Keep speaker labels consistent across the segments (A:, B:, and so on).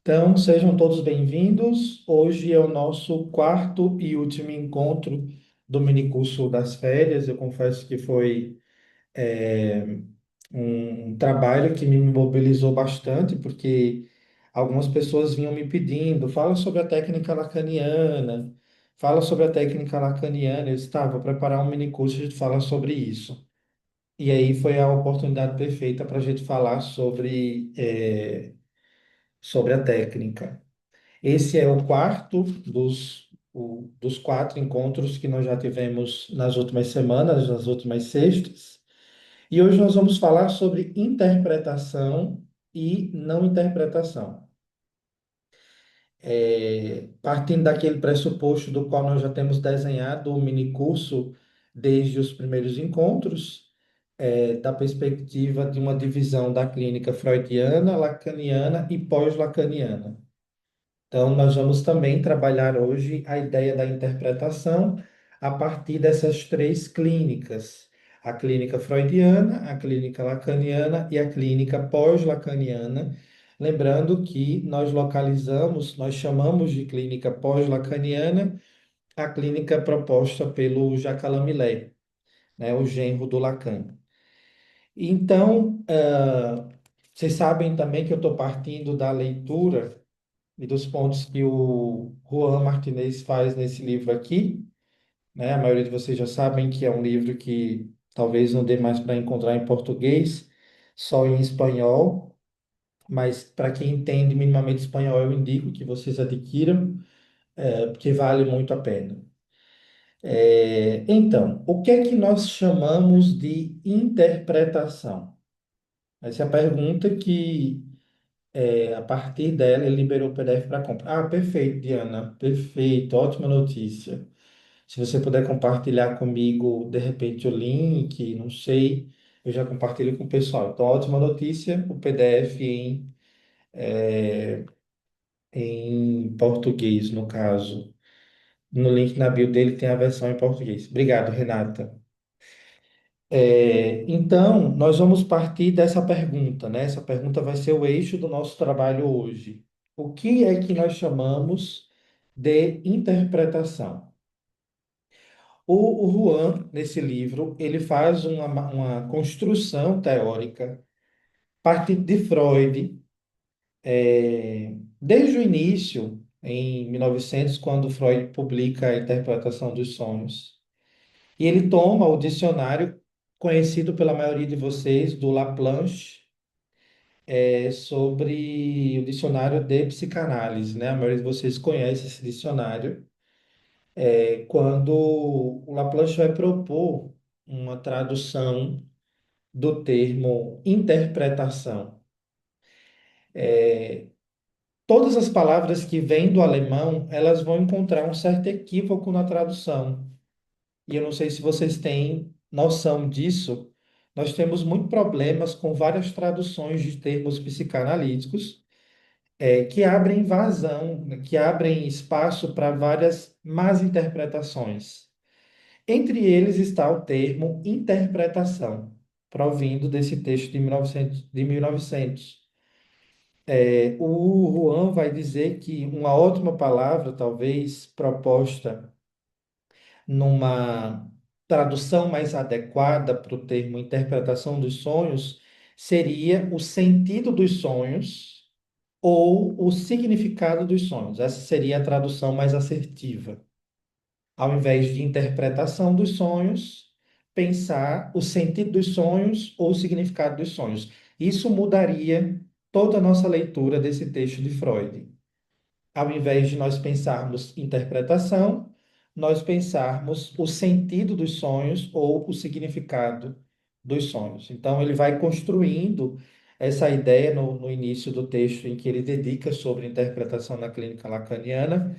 A: Então, sejam todos bem-vindos. Hoje é o nosso quarto e último encontro do minicurso das férias. Eu confesso que foi é, um trabalho que me mobilizou bastante, porque algumas pessoas vinham me pedindo, fala sobre a técnica lacaniana, fala sobre a técnica lacaniana. Eu disse, tá, vou preparar um minicurso e a gente fala sobre isso. E aí foi a oportunidade perfeita para a gente falar sobre a técnica. Esse é o quarto dos quatro encontros que nós já tivemos nas últimas semanas, nas últimas sextas. E hoje nós vamos falar sobre interpretação e não interpretação. Partindo daquele pressuposto do qual nós já temos desenhado o minicurso desde os primeiros encontros, da perspectiva de uma divisão da clínica freudiana, lacaniana e pós-lacaniana. Então, nós vamos também trabalhar hoje a ideia da interpretação a partir dessas três clínicas: a clínica freudiana, a clínica lacaniana e a clínica pós-lacaniana. Lembrando que nós chamamos de clínica pós-lacaniana a clínica proposta pelo Jacques Millet, né, o genro do Lacan. Então, vocês sabem também que eu estou partindo da leitura e dos pontos que o Juan Martinez faz nesse livro aqui, né? A maioria de vocês já sabem que é um livro que talvez não dê mais para encontrar em português, só em espanhol, mas para quem entende minimamente espanhol, eu indico que vocês adquiram, porque vale muito a pena. Então, o que é que nós chamamos de interpretação? Essa é a pergunta que a partir dela, ele liberou o PDF para compra. Ah, perfeito, Diana. Perfeito, ótima notícia. Se você puder compartilhar comigo, de repente, o link, não sei, eu já compartilho com o pessoal. Então, ótima notícia, o PDF em português, no caso. No link na bio dele tem a versão em português. Obrigado, Renata. Então, nós vamos partir dessa pergunta, né? Essa pergunta vai ser o eixo do nosso trabalho hoje. O que é que nós chamamos de interpretação? O Juan, nesse livro, ele faz uma construção teórica partindo de Freud, desde o início, em 1900, quando Freud publica a Interpretação dos Sonhos. E ele toma o dicionário conhecido pela maioria de vocês, do Laplanche, sobre o dicionário de psicanálise, né? A maioria de vocês conhece esse dicionário. Quando o Laplanche vai propor uma tradução do termo interpretação. Todas as palavras que vêm do alemão, elas vão encontrar um certo equívoco na tradução. E eu não sei se vocês têm noção disso. Nós temos muito problemas com várias traduções de termos psicanalíticos, que abrem vazão, né, que abrem espaço para várias más interpretações. Entre eles está o termo interpretação, provindo desse texto de 1900. O Juan vai dizer que uma ótima palavra, talvez proposta numa tradução mais adequada para o termo interpretação dos sonhos, seria o sentido dos sonhos ou o significado dos sonhos. Essa seria a tradução mais assertiva. Ao invés de interpretação dos sonhos, pensar o sentido dos sonhos ou o significado dos sonhos. Isso mudaria toda a nossa leitura desse texto de Freud. Ao invés de nós pensarmos interpretação, nós pensarmos o sentido dos sonhos ou o significado dos sonhos. Então, ele vai construindo essa ideia no início do texto em que ele dedica sobre interpretação na clínica lacaniana,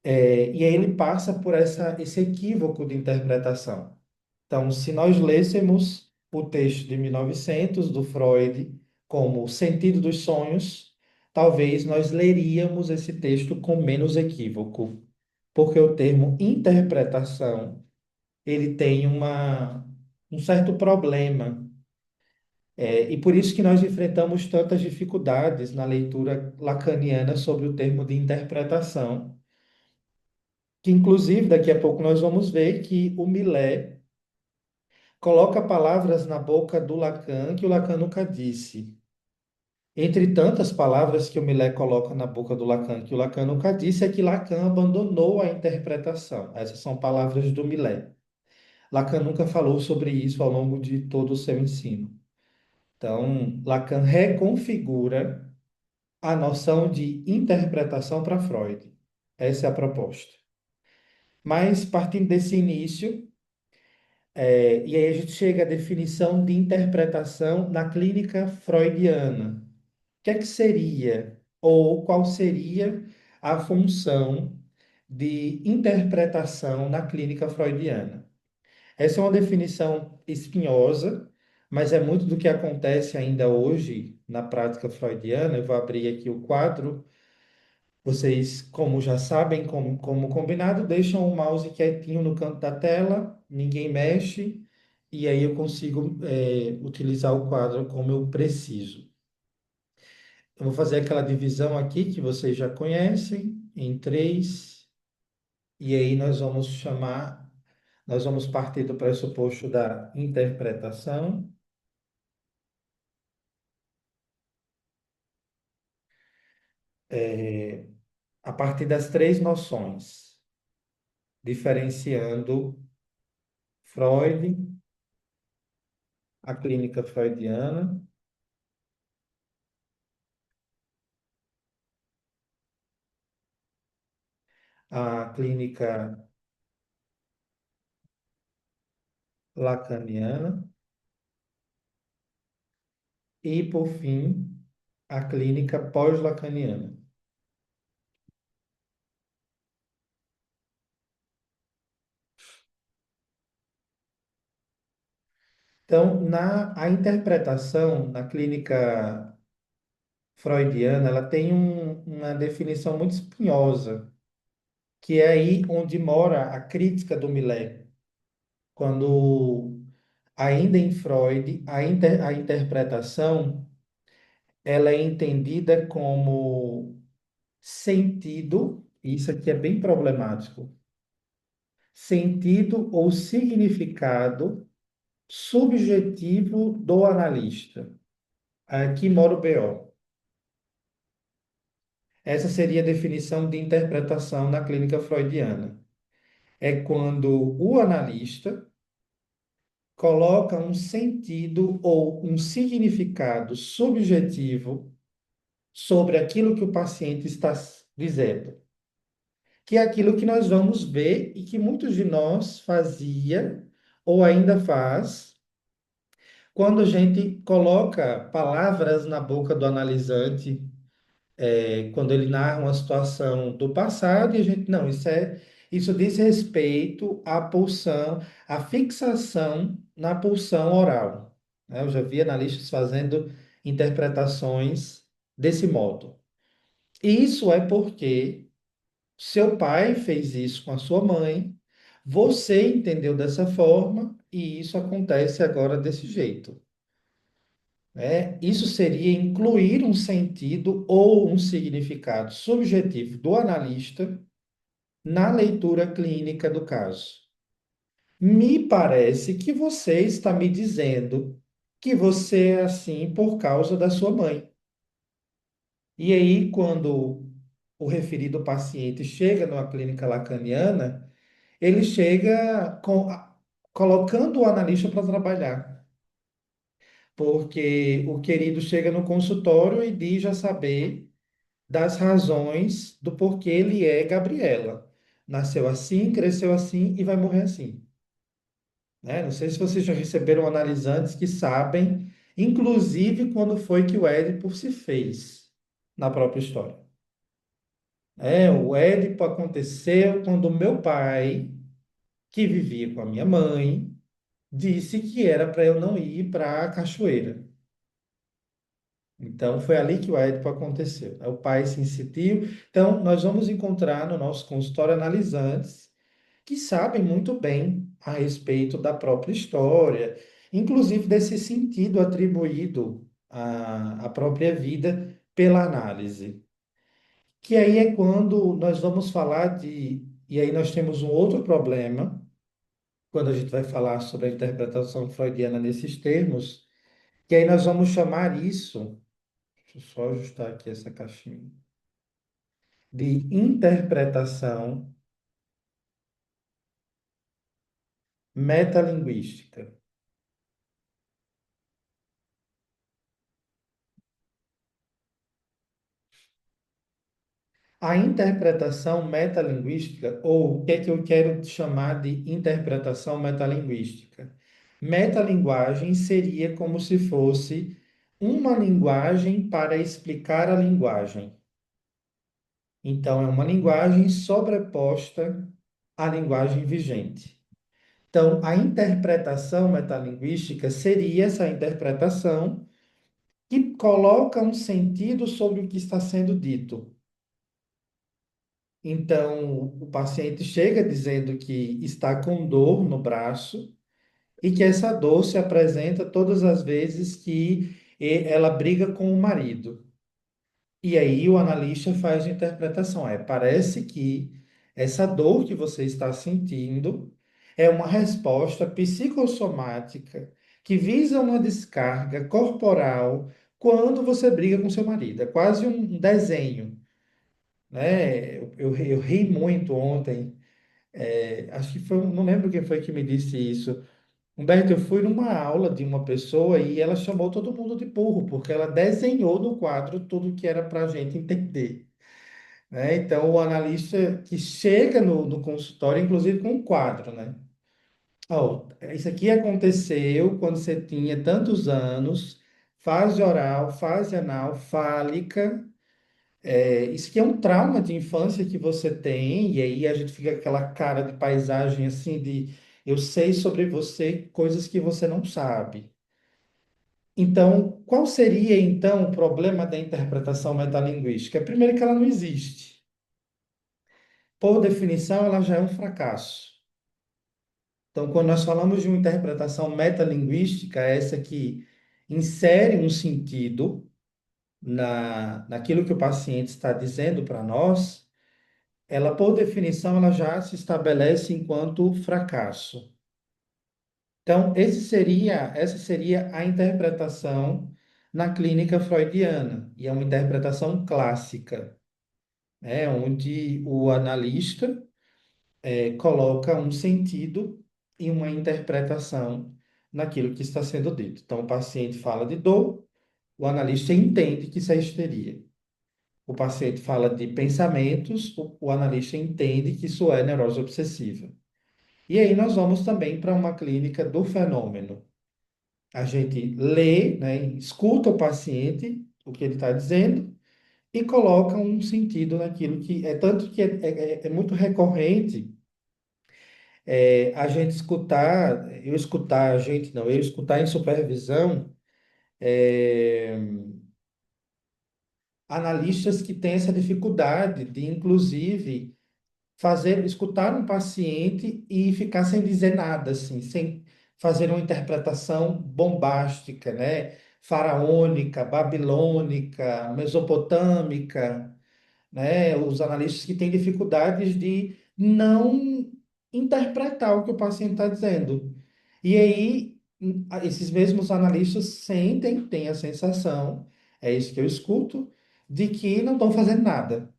A: e aí ele passa por esse equívoco de interpretação. Então, se nós lêssemos o texto de 1900 do Freud como o sentido dos sonhos, talvez nós leríamos esse texto com menos equívoco, porque o termo interpretação, ele tem um certo problema E por isso que nós enfrentamos tantas dificuldades na leitura lacaniana sobre o termo de interpretação, que inclusive daqui a pouco nós vamos ver que o Millet coloca palavras na boca do Lacan que o Lacan nunca disse. Entre tantas palavras que o Millet coloca na boca do Lacan que o Lacan nunca disse, é que Lacan abandonou a interpretação. Essas são palavras do Millet. Lacan nunca falou sobre isso ao longo de todo o seu ensino. Então, Lacan reconfigura a noção de interpretação para Freud. Essa é a proposta. Mas, partindo desse início, e aí a gente chega à definição de interpretação na clínica freudiana. O que é que seria, ou qual seria a função de interpretação na clínica freudiana? Essa é uma definição espinhosa, mas é muito do que acontece ainda hoje na prática freudiana. Eu vou abrir aqui o quadro. Vocês, como já sabem, como combinado, deixam o mouse quietinho no canto da tela, ninguém mexe, e aí eu consigo, utilizar o quadro como eu preciso. Eu vou fazer aquela divisão aqui que vocês já conhecem, em três, e aí nós vamos partir do pressuposto da interpretação, a partir das três noções, diferenciando Freud, a clínica freudiana, a clínica lacaniana e, por fim, a clínica pós-lacaniana. Então, a interpretação na clínica freudiana, ela tem uma definição muito espinhosa, que é aí onde mora a crítica do Millet, quando ainda em Freud, a interpretação ela é entendida como sentido, e isso aqui é bem problemático, sentido ou significado subjetivo do analista. Aqui mora o BO. Essa seria a definição de interpretação na clínica freudiana. É quando o analista coloca um sentido ou um significado subjetivo sobre aquilo que o paciente está dizendo, que é aquilo que nós vamos ver e que muitos de nós fazia ou ainda faz quando a gente coloca palavras na boca do analisante, quando ele narra uma situação do passado e a gente, não, isso diz respeito à pulsão, à fixação na pulsão oral, né? Eu já vi analistas fazendo interpretações desse modo. Isso é porque seu pai fez isso com a sua mãe, você entendeu dessa forma e isso acontece agora desse jeito, né? Isso seria incluir um sentido ou um significado subjetivo do analista na leitura clínica do caso. Me parece que você está me dizendo que você é assim por causa da sua mãe. E aí, quando o referido paciente chega numa clínica lacaniana, ele chega colocando o analista para trabalhar, porque o querido chega no consultório e diz já saber das razões do porquê ele é Gabriela. Nasceu assim, cresceu assim e vai morrer assim, né? Não sei se vocês já receberam analisantes que sabem, inclusive quando foi que o Édipo se fez na própria história. O Édipo aconteceu quando meu pai, que vivia com a minha mãe, disse que era para eu não ir para a cachoeira. Então, foi ali que o Édipo aconteceu. O pai se insistiu. Então, nós vamos encontrar no nosso consultório analisantes que sabem muito bem a respeito da própria história. inclusive desse sentido atribuído à própria vida pela análise. Que aí é quando nós vamos falar de. E aí nós temos um outro problema, quando a gente vai falar sobre a interpretação freudiana nesses termos, que aí nós vamos chamar isso, deixa eu só ajustar aqui essa caixinha, de interpretação metalinguística. A interpretação metalinguística, ou o que é que eu quero chamar de interpretação metalinguística? Metalinguagem seria como se fosse uma linguagem para explicar a linguagem. Então, é uma linguagem sobreposta à linguagem vigente. Então, a interpretação metalinguística seria essa interpretação que coloca um sentido sobre o que está sendo dito. Então, o paciente chega dizendo que está com dor no braço e que essa dor se apresenta todas as vezes que ela briga com o marido. E aí o analista faz a interpretação. Parece que essa dor que você está sentindo é uma resposta psicossomática que visa uma descarga corporal quando você briga com seu marido. É quase um desenho, né? Eu ri muito ontem. Acho que foi, não lembro quem foi que me disse isso. Humberto, eu fui numa aula de uma pessoa e ela chamou todo mundo de burro, porque ela desenhou no quadro tudo que era para a gente entender, né? Então, o analista que chega no consultório, inclusive com um quadro, né? Ó, isso aqui aconteceu quando você tinha tantos anos, fase oral, fase anal, fálica. Isso aqui é um trauma de infância que você tem, e aí a gente fica com aquela cara de paisagem assim de eu sei sobre você coisas que você não sabe. Então, qual seria então o problema da interpretação metalinguística? Primeiro que ela não existe. Por definição, ela já é um fracasso. Então, quando nós falamos de uma interpretação metalinguística, é essa que insere um sentido naquilo que o paciente está dizendo para nós, ela, por definição, ela já se estabelece enquanto fracasso. Então, essa seria a interpretação na clínica freudiana, e é uma interpretação clássica, né, onde o analista coloca um sentido e uma interpretação naquilo que está sendo dito. Então, o paciente fala de dor, o analista entende que isso é histeria. O paciente fala de pensamentos, o analista entende que isso é neurose obsessiva. E aí nós vamos também para uma clínica do fenômeno. A gente lê, né, escuta o paciente, o que ele está dizendo, e coloca um sentido naquilo que é tanto que é muito recorrente a gente escutar, eu escutar, a gente não, eu escutar em supervisão é, analistas que têm essa dificuldade de, inclusive, escutar um paciente e ficar sem dizer nada, assim, sem fazer uma interpretação bombástica, né? Faraônica, babilônica, mesopotâmica, né? Os analistas que têm dificuldades de não interpretar o que o paciente está dizendo. E aí, esses mesmos analistas sentem, têm a sensação, é isso que eu escuto, de que não estão fazendo nada.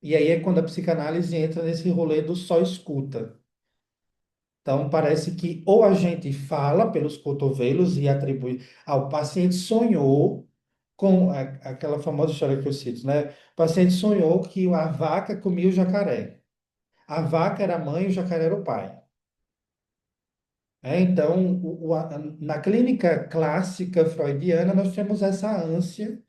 A: E aí é quando a psicanálise entra nesse rolê do só escuta. Então, parece que ou a gente fala pelos cotovelos e atribui. O paciente sonhou com aquela famosa história que eu cito, né? O paciente sonhou que a vaca comia o jacaré. A vaca era a mãe e o jacaré era o pai. Então, na clínica clássica freudiana, nós temos essa ânsia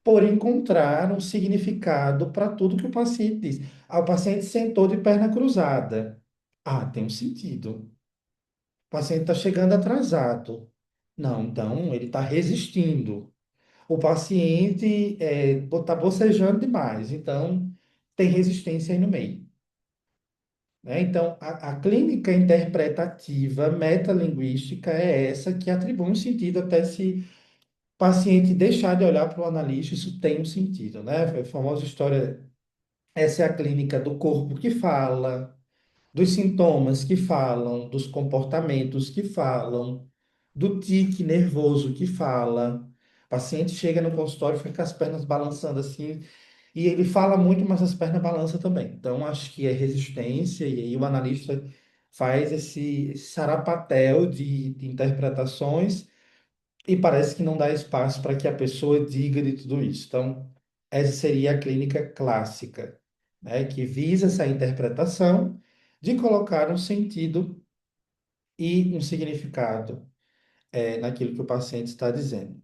A: por encontrar um significado para tudo que o paciente diz. O paciente sentou de perna cruzada. Tem um sentido. O paciente está chegando atrasado. Não, então ele está resistindo. O paciente está bocejando demais, então tem resistência aí no meio. né? Então, a clínica interpretativa metalinguística é essa que atribui um sentido até se o paciente deixar de olhar para o analista, isso tem um sentido, né? A famosa história, essa é a clínica do corpo que fala, dos sintomas que falam, dos comportamentos que falam, do tique nervoso que fala. O paciente chega no consultório, fica com as pernas balançando assim, e ele fala muito, mas as pernas balançam também. Então, acho que é resistência, e aí o analista faz esse sarapatel de interpretações e parece que não dá espaço para que a pessoa diga de tudo isso. Então, essa seria a clínica clássica, né, que visa essa interpretação de colocar um sentido e um significado naquilo que o paciente está dizendo.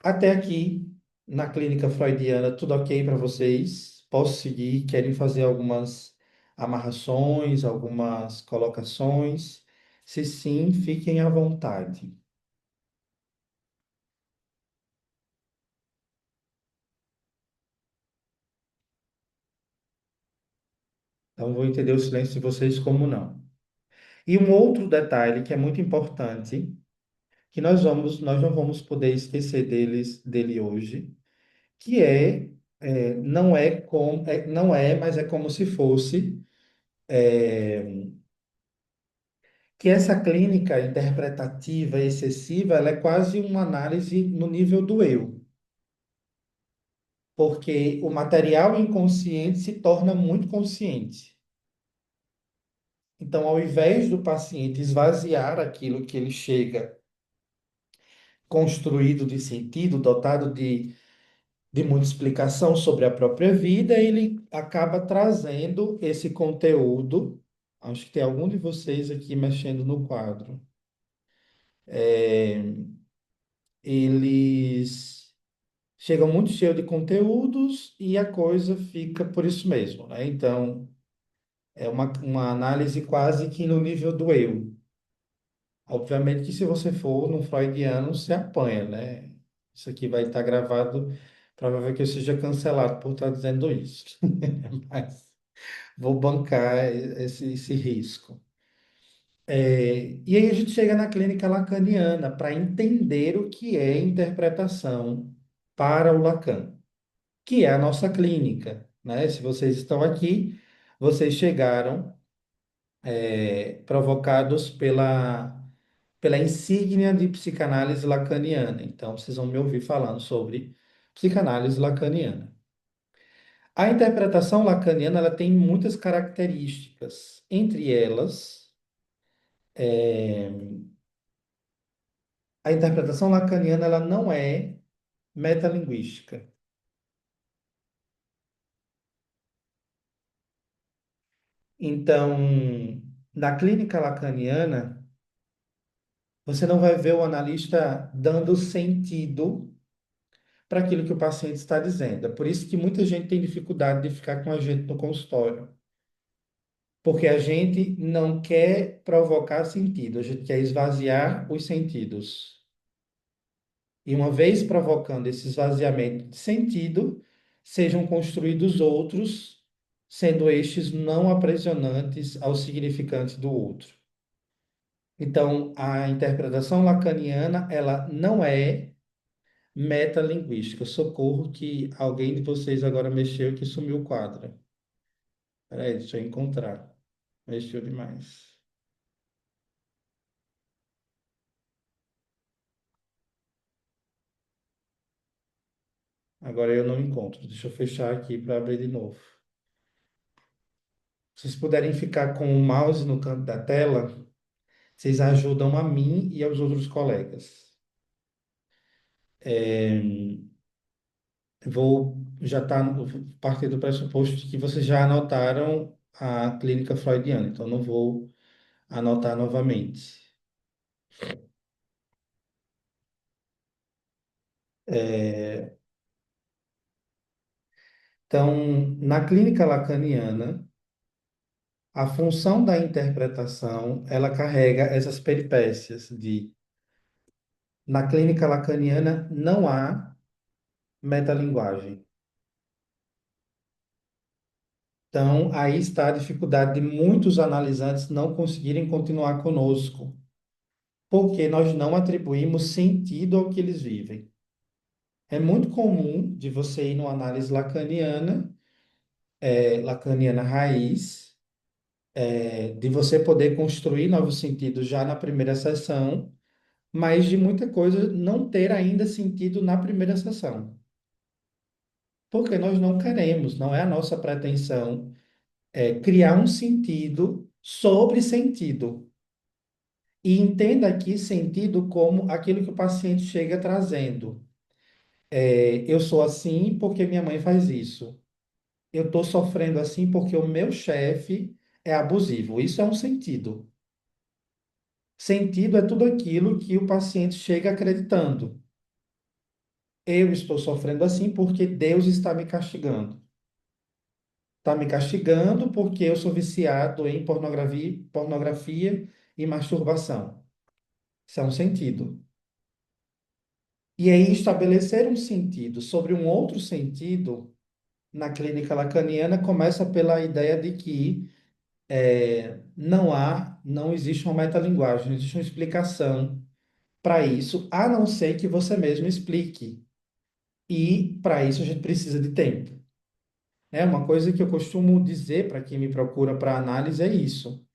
A: Até aqui, na clínica freudiana, tudo ok para vocês? Posso seguir? Querem fazer algumas amarrações, algumas colocações? Se sim, fiquem à vontade. Então, vou entender o silêncio de vocês como não. E um outro detalhe que é muito importante, que nós não vamos poder esquecer dele hoje, que não é como, não é, mas é como se fosse, que essa clínica interpretativa excessiva, ela é quase uma análise no nível do eu, porque o material inconsciente se torna muito consciente. Então, ao invés do paciente esvaziar aquilo que ele chega construído de sentido, dotado de muita explicação sobre a própria vida, ele acaba trazendo esse conteúdo. Acho que tem algum de vocês aqui mexendo no quadro. É, eles chegam muito cheios de conteúdos e a coisa fica por isso mesmo, né? Então, é uma análise quase que no nível do eu. Obviamente que se você for no freudiano, você apanha, né? Isso aqui vai estar gravado, provavelmente que eu seja cancelado por estar dizendo isso. Mas vou bancar esse risco. E aí a gente chega na clínica lacaniana para entender o que é interpretação para o Lacan, que é a nossa clínica, né? Se vocês estão aqui, vocês chegaram provocados pela insígnia de psicanálise lacaniana. Então, vocês vão me ouvir falando sobre psicanálise lacaniana. A interpretação lacaniana ela tem muitas características. Entre elas, a interpretação lacaniana ela não é metalinguística. Então, na clínica lacaniana, você não vai ver o analista dando sentido para aquilo que o paciente está dizendo. É por isso que muita gente tem dificuldade de ficar com a gente no consultório. Porque a gente não quer provocar sentido, a gente quer esvaziar os sentidos. E uma vez provocando esse esvaziamento de sentido, sejam construídos outros, sendo estes não aprisionantes ao significante do outro. Então, a interpretação lacaniana, ela não é metalinguística. Socorro que alguém de vocês agora mexeu que sumiu o quadro. Peraí, deixa eu encontrar. Mexeu demais. Agora eu não encontro. Deixa eu fechar aqui para abrir de novo. Se vocês puderem ficar com o mouse no canto da tela, vocês ajudam a mim e aos outros colegas. Vou já tá partir do pressuposto de que vocês já anotaram a clínica freudiana, então não vou anotar novamente. É, então, na clínica lacaniana, a função da interpretação, ela carrega essas peripécias de, na clínica lacaniana não há metalinguagem. Então, aí está a dificuldade de muitos analisantes não conseguirem continuar conosco, porque nós não atribuímos sentido ao que eles vivem. É muito comum de você ir numa análise lacaniana, lacaniana raiz, de você poder construir novos sentidos já na primeira sessão, mas de muita coisa não ter ainda sentido na primeira sessão. Porque nós não queremos, não é a nossa pretensão, criar um sentido sobre sentido. E entenda aqui sentido como aquilo que o paciente chega trazendo. Eu sou assim porque minha mãe faz isso. Eu estou sofrendo assim porque o meu chefe é abusivo. Isso é um sentido. Sentido é tudo aquilo que o paciente chega acreditando. Eu estou sofrendo assim porque Deus está me castigando. Está me castigando porque eu sou viciado em pornografia e masturbação. Isso é um sentido. E aí estabelecer um sentido sobre um outro sentido na clínica lacaniana começa pela ideia de que não existe uma metalinguagem, não existe uma explicação para isso, a não ser que você mesmo explique. E para isso a gente precisa de tempo. Uma coisa que eu costumo dizer para quem me procura para análise é isso.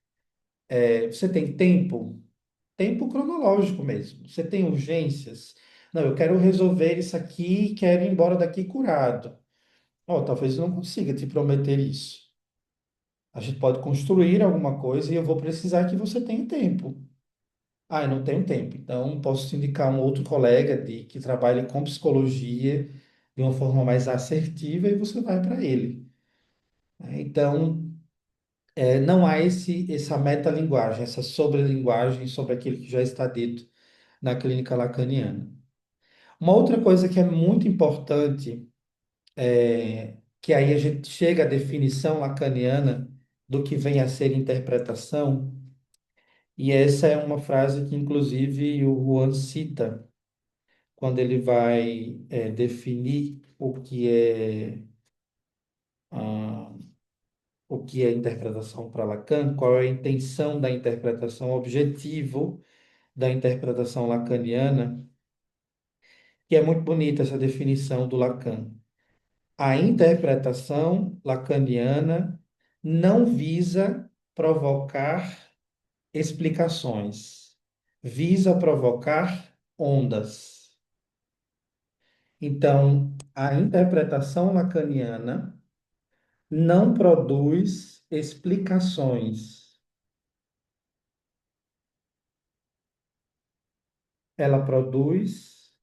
A: Você tem tempo? Tempo cronológico mesmo. Você tem urgências? Não, eu quero resolver isso aqui e quero ir embora daqui curado. Ó, talvez eu não consiga te prometer isso. A gente pode construir alguma coisa e eu vou precisar que você tenha tempo. Ah, eu não tenho tempo. Então, posso te indicar um outro colega que trabalhe com psicologia de uma forma mais assertiva e você vai para ele. Então, não há essa metalinguagem, essa sobrelinguagem sobre aquilo que já está dito na clínica lacaniana. Uma outra coisa que é muito importante, que aí a gente chega à definição lacaniana do que vem a ser interpretação, e essa é uma frase que, inclusive, o Juan cita quando ele vai definir ah, o que é interpretação para Lacan, qual é a intenção da interpretação, o objetivo da interpretação lacaniana, que é muito bonita essa definição do Lacan. A interpretação lacaniana não visa provocar explicações, visa provocar ondas. Então, a interpretação lacaniana não produz explicações, ela produz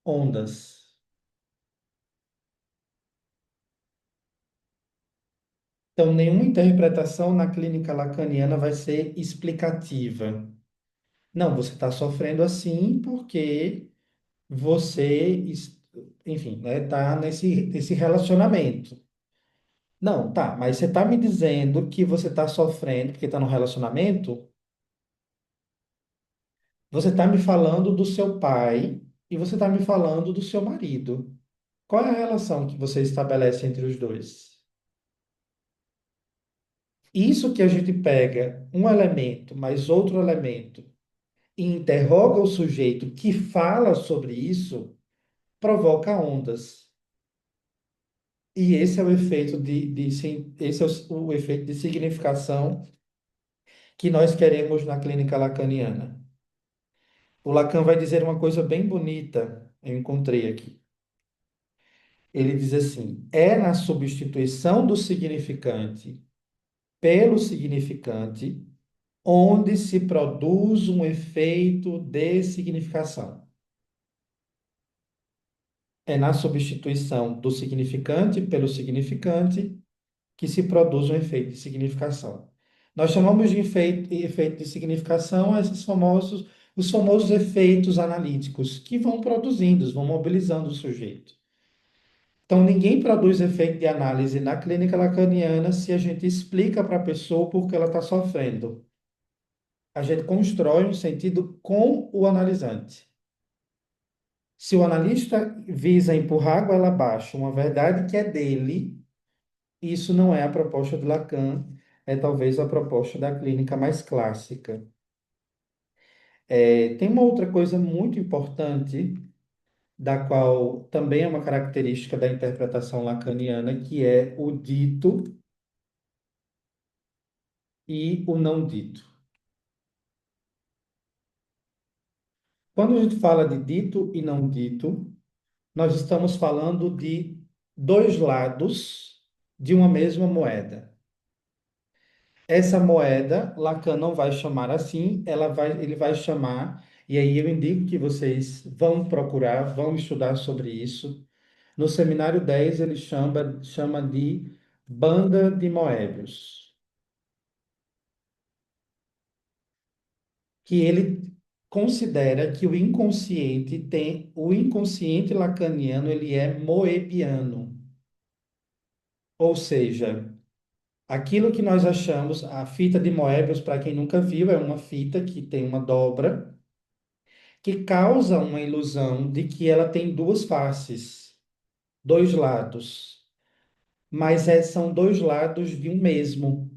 A: ondas. Então, nenhuma interpretação na clínica lacaniana vai ser explicativa. Não, você está sofrendo assim porque você, enfim, né, está nesse relacionamento. Não, tá, mas você está me dizendo que você está sofrendo porque está no relacionamento? Você está me falando do seu pai e você está me falando do seu marido. Qual é a relação que você estabelece entre os dois? Isso que a gente pega um elemento mais outro elemento e interroga o sujeito que fala sobre isso, provoca ondas. E esse é o efeito esse é o efeito de significação que nós queremos na clínica lacaniana. O Lacan vai dizer uma coisa bem bonita, eu encontrei aqui. Ele diz assim: é na substituição do significante pelo significante onde se produz um efeito de significação. É na substituição do significante pelo significante que se produz um efeito de significação. Nós chamamos de efeito de significação os famosos efeitos analíticos que vão produzindo, vão mobilizando o sujeito. Então, ninguém produz efeito de análise na clínica lacaniana se a gente explica para a pessoa por que ela está sofrendo. A gente constrói um sentido com o analisante. Se o analista visa empurrar a goela abaixo uma verdade que é dele, isso não é a proposta de Lacan, é talvez a proposta da clínica mais clássica. Tem uma outra coisa muito importante, da qual também é uma característica da interpretação lacaniana, que é o dito e o não dito. Quando a gente fala de dito e não dito, nós estamos falando de dois lados de uma mesma moeda. Essa moeda, Lacan não vai chamar assim, ele vai chamar, e aí eu indico que vocês vão procurar, vão estudar sobre isso. No seminário 10 ele chama de banda de Moebius, que ele considera que o inconsciente lacaniano, ele é moebiano, ou seja, aquilo que nós achamos, a fita de Moebius, para quem nunca viu, é uma fita que tem uma dobra que causa uma ilusão de que ela tem duas faces, dois lados, mas são dois lados de um mesmo.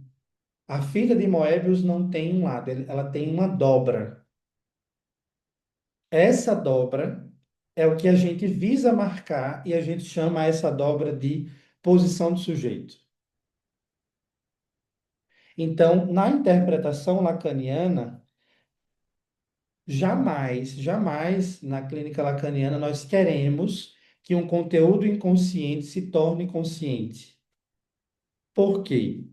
A: A fita de Moebius não tem um lado, ela tem uma dobra. Essa dobra é o que a gente visa marcar e a gente chama essa dobra de posição do sujeito. Então, na interpretação lacaniana, jamais na clínica lacaniana nós queremos que um conteúdo inconsciente se torne consciente. Por quê?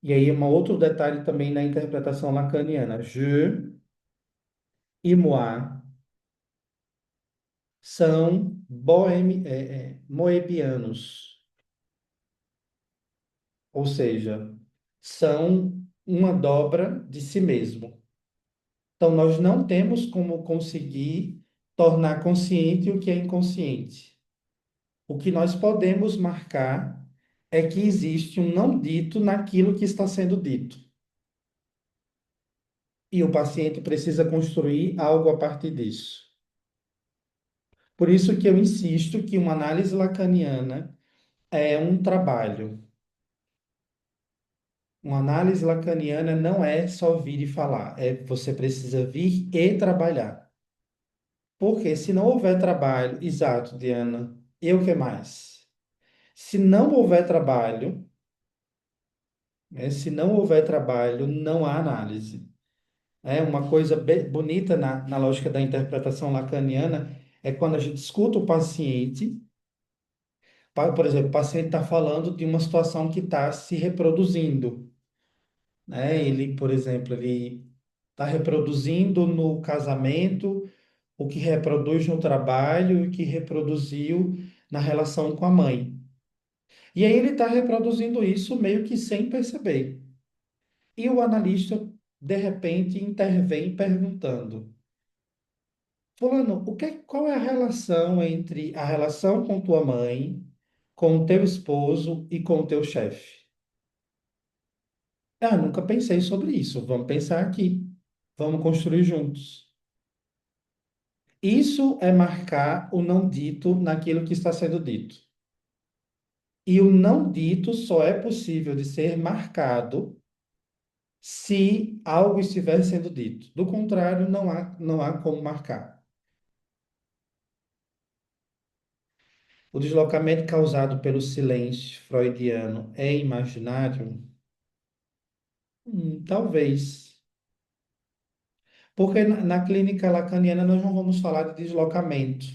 A: E aí, um outro detalhe também na interpretação lacaniana. Je e moi são moebianos, ou seja, são uma dobra de si mesmo. Então, nós não temos como conseguir tornar consciente o que é inconsciente. O que nós podemos marcar é que existe um não dito naquilo que está sendo dito. E o paciente precisa construir algo a partir disso. Por isso que eu insisto que uma análise lacaniana é um trabalho. Uma análise lacaniana não é só vir e falar, você precisa vir e trabalhar. Porque se não houver trabalho, exato, Diana, e o que mais? Se não houver trabalho, se não houver trabalho, não há análise. Uma coisa bonita na lógica da interpretação lacaniana é quando a gente escuta o paciente. Por exemplo, o paciente está falando de uma situação que está se reproduzindo, né? Ele, por exemplo, ele está reproduzindo no casamento o que reproduz no trabalho e o que reproduziu na relação com a mãe. E aí ele está reproduzindo isso meio que sem perceber. E o analista, de repente, intervém perguntando: Fulano, qual é a relação entre a relação com tua mãe, com o teu esposo e com o teu chefe? Ah, nunca pensei sobre isso. Vamos pensar aqui. Vamos construir juntos. Isso é marcar o não dito naquilo que está sendo dito. E o não dito só é possível de ser marcado se algo estiver sendo dito. Do contrário, não há como marcar. O deslocamento causado pelo silêncio freudiano é imaginário? Talvez. Porque na clínica lacaniana nós não vamos falar de deslocamento.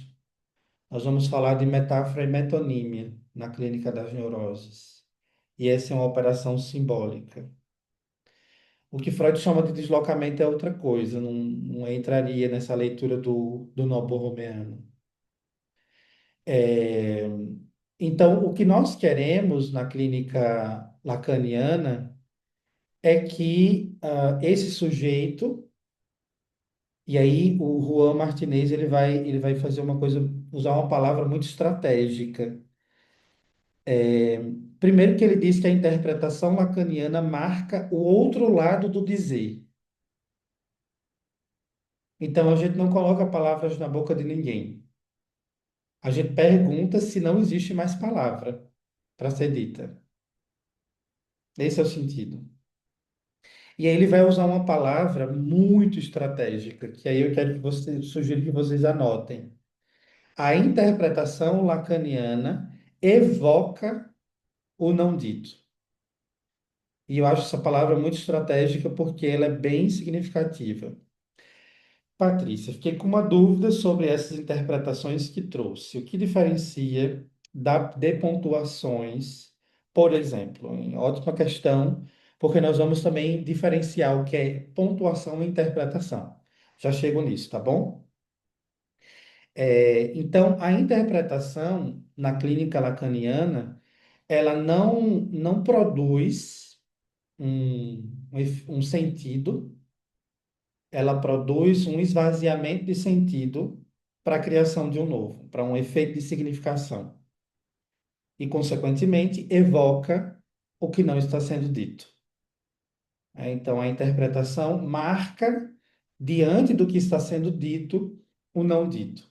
A: Nós vamos falar de metáfora e metonímia na clínica das neuroses. E essa é uma operação simbólica. O que Freud chama de deslocamento é outra coisa, não entraria nessa leitura do Novo Romeano. É, então, o que nós queremos na clínica lacaniana é que esse sujeito, e aí o Juan Martinez ele vai fazer uma coisa, usar uma palavra muito estratégica. Primeiro que ele diz que a interpretação lacaniana marca o outro lado do dizer. Então a gente não coloca palavras na boca de ninguém. A gente pergunta se não existe mais palavra para ser dita. Esse é o sentido. E aí ele vai usar uma palavra muito estratégica, que aí eu quero que você, sugiro que vocês anotem. A interpretação lacaniana evoca o não dito. E eu acho essa palavra muito estratégica porque ela é bem significativa. Patrícia, fiquei com uma dúvida sobre essas interpretações que trouxe. O que diferencia de pontuações, por exemplo? Ótima questão, porque nós vamos também diferenciar o que é pontuação e interpretação. Já chego nisso, tá bom? Então, a interpretação na clínica lacaniana, ela não produz um sentido, ela produz um esvaziamento de sentido para a criação de um novo, para um efeito de significação. E, consequentemente, evoca o que não está sendo dito. Então, a interpretação marca, diante do que está sendo dito, o não dito.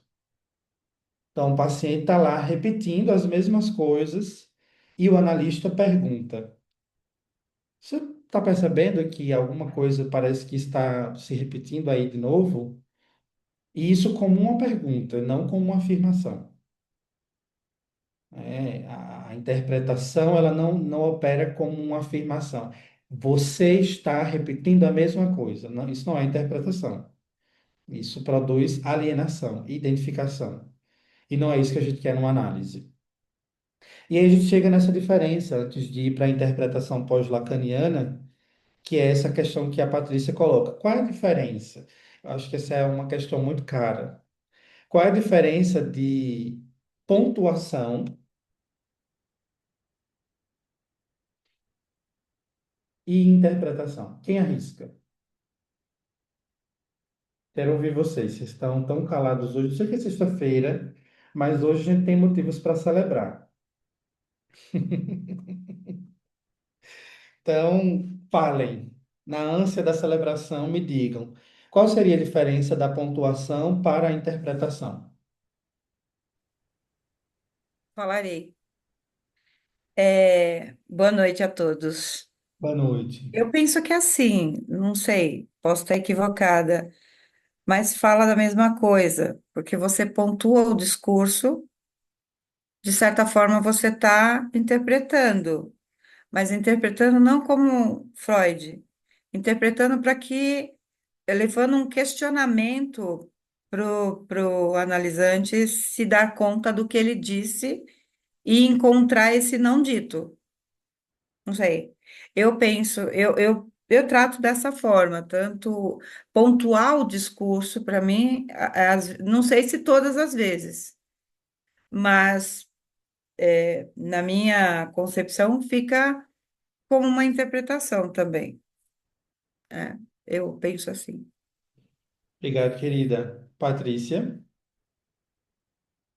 A: Então, o paciente está lá repetindo as mesmas coisas e o analista pergunta: Você está percebendo que alguma coisa parece que está se repetindo aí de novo? E isso como uma pergunta, não como uma afirmação. A interpretação, ela não opera como uma afirmação. Você está repetindo a mesma coisa. Não, isso não é interpretação. Isso produz alienação, identificação. E não é isso que a gente quer numa análise. E aí a gente chega nessa diferença, antes de ir para a interpretação pós-lacaniana, que é essa questão que a Patrícia coloca. Qual é a diferença? Eu acho que essa é uma questão muito cara. Qual é a diferença de pontuação e interpretação? Quem arrisca? Quero ouvir vocês. Vocês estão tão calados hoje. Eu sei que é sexta-feira, mas hoje a gente tem motivos para celebrar. Então, falem. Na ânsia da celebração, me digam. Qual seria a diferença da pontuação para a interpretação?
B: Falarei. Boa noite a todos.
A: Boa noite.
B: Eu penso que é assim, não sei, posso estar equivocada, mas fala da mesma coisa, porque você pontua o discurso, de certa forma você está interpretando, mas interpretando não como Freud, interpretando para que, levando um questionamento para o analisante se dar conta do que ele disse e encontrar esse não dito. Não sei. Eu penso, eu trato dessa forma, tanto pontuar o discurso, para mim, não sei se todas as vezes, mas na minha concepção fica como uma interpretação também. É, eu penso assim.
A: Obrigado, querida. Patrícia?